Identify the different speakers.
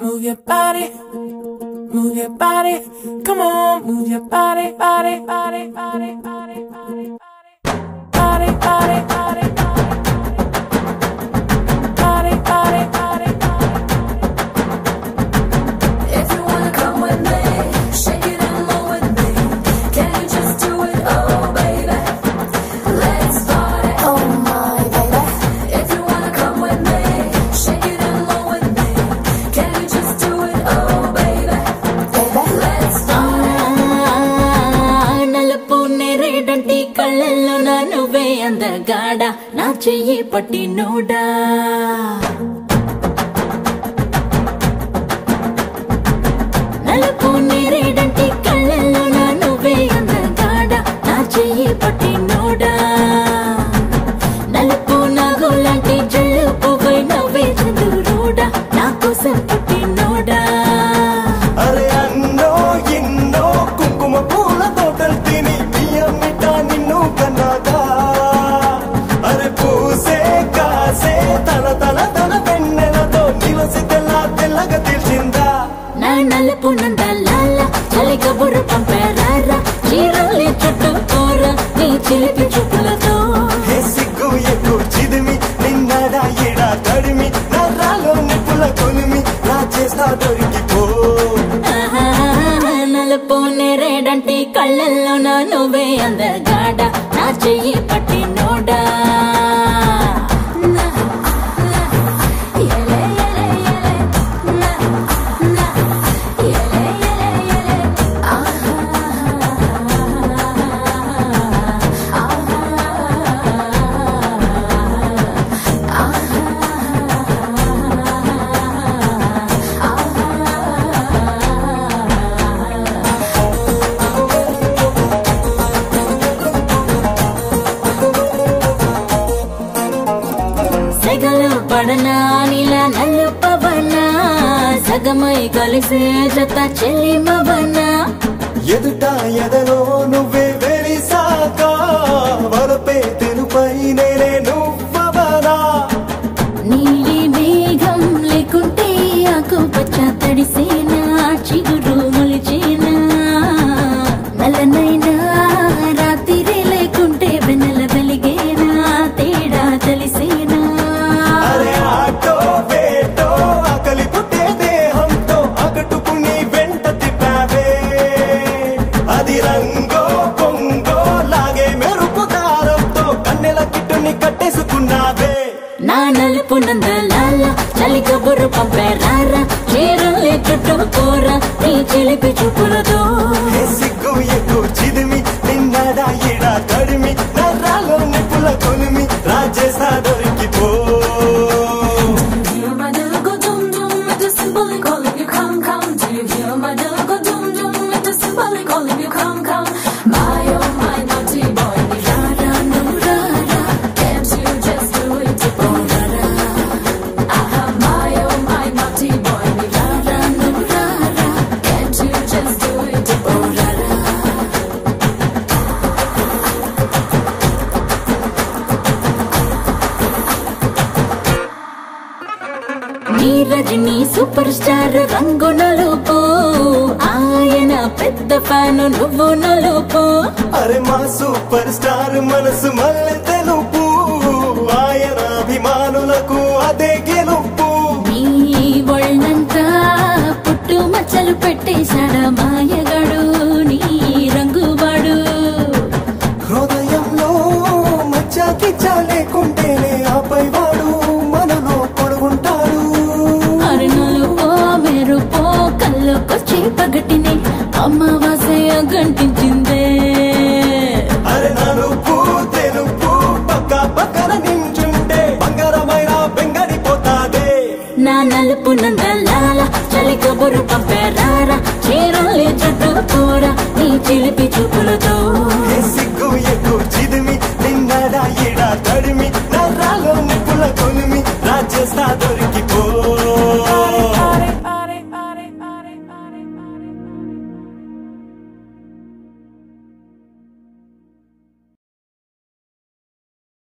Speaker 1: move your body, move your body. Come on, move your body, body, body, body, body, body, body, body, body, body, body, body, body.
Speaker 2: If you wanna come with me, shake it and move with me. Can you just do it, oh baby? Let's party, oh my baby. If you wanna come with me, shake it and move with me. Can you just do it, oh baby? Let's party.
Speaker 3: నలుపు నేరేడంటి కళ్ళల్లో నా నువ్వే అందగాడ నా చెయ్యి పట్టి NUDA నలుపు నేరేడంటి కళ్ళల్లో నా నువ్వే అందగాడ నా చెయ్యి పట్టి నోడా నలుపు నాగులాంటి జల్లు పువ్వై నవ్వే చంద్రుడా నా కోసం పుట్టి నోడా
Speaker 4: అరే అన్నో ఎన్నో కుంకుమ పూల తోటలు తిని బియ్యమిట నిన్ను కన్నాగా అరే పూసే కాసే తన తన తన వెన్నెలతో నిలసి తెల్లగా తెలిసిందా
Speaker 3: నా నలుపు నందలాల చలి కబురు పంపారా చీరలి చుట్టూ కూర నీ చిలిపి చూపులతో
Speaker 4: హే సిగ్గు ఎక్కువ చిదిమి నిన్నడా ఎడా తడిమి నరాలో నిప్పుల కొలిమి నా చేస్తా దొరికిపో
Speaker 3: ఆహా, నలుపు నేరేడంటి కళ్ళల్లో నా నువ్వే అందగాడ నా చెయ్యి పట్టి నోడా సెగలు పడనా నీలా నల్లు పవనా సగమై కలిసే జత చెల్లిమవనా
Speaker 4: ఎదుట ఎదలో నువ్వే వెలిసాక వరపే తెలుపై నేనే నువ్వవనా
Speaker 3: నీలి మేఘం లేకుంటే ఆకు పచ్చ తడిసేనా చిగురు మొలిచేనా నల్లనైనా రాత్రి లేకుంటే వెన్నెల వెలిగేనా తేడా తెలిసేనా
Speaker 4: అరే ఆటో వేటో ఆకలి పుట్టే దేహంతో అగటుకుని వెంట తిప్పావే అది రంగో పొంగో లాగే మెరుపు దారంతో కన్నెల కిట్టుని కట్టేసుకున్నావే
Speaker 3: నా నలుపు నందలాల చలి కబురు పంపారా చీరలే చుట్టూ కూర నీ చిలిపి చూపులతో
Speaker 4: హే సిగ్గు ఎక్కువ చిదిమి నిన్నడా ఎడా తడిమి నరాలో నిప్పుల కొలిమి రాజేసా దొరికిపో
Speaker 2: Do you hear my little go dum dum with the symbolic calling you come come? Do you hear my little go dum dum with the symbolic calling you come come? My oh my naughty boy, rara no rara, can't you just do it, oh rara? Aha, my oh my naughty boy, rara no rara, can't you just do it, oh rara?
Speaker 3: నీ Rajani super star రంగు నలుపు ఆయన పెద్ద fan నువ్వు నలుపు
Speaker 4: అరే మా super star మనసు మల్లె తెలుపు ఆయన అభిమానులకు అదే గెలుపు
Speaker 3: నీ ఒళ్ళంతా పుట్టు మచ్చలు పెట్టేశాడ మాయగాడు నీ రంగువాడు
Speaker 4: హృదయంలో మచ్చాకిచ్చ లేకుంటేనే ఆపై వాడు మనలో పొడుగుంటాడు
Speaker 3: అరి నలుపో మెరుపో కళ్ళకొచ్చి పగటిని అమావాస్య గంటించిందే
Speaker 4: అరే నలుపు తెలుపు పక్క పక్కన నించుంటే బంగారమైన బెంగడిపోతాదే
Speaker 3: నా నలుపు నందలాల చలి కబురు పంపారా చీరలే చుట్టూ కూర నీ చిలిపి చూపులతో
Speaker 4: హే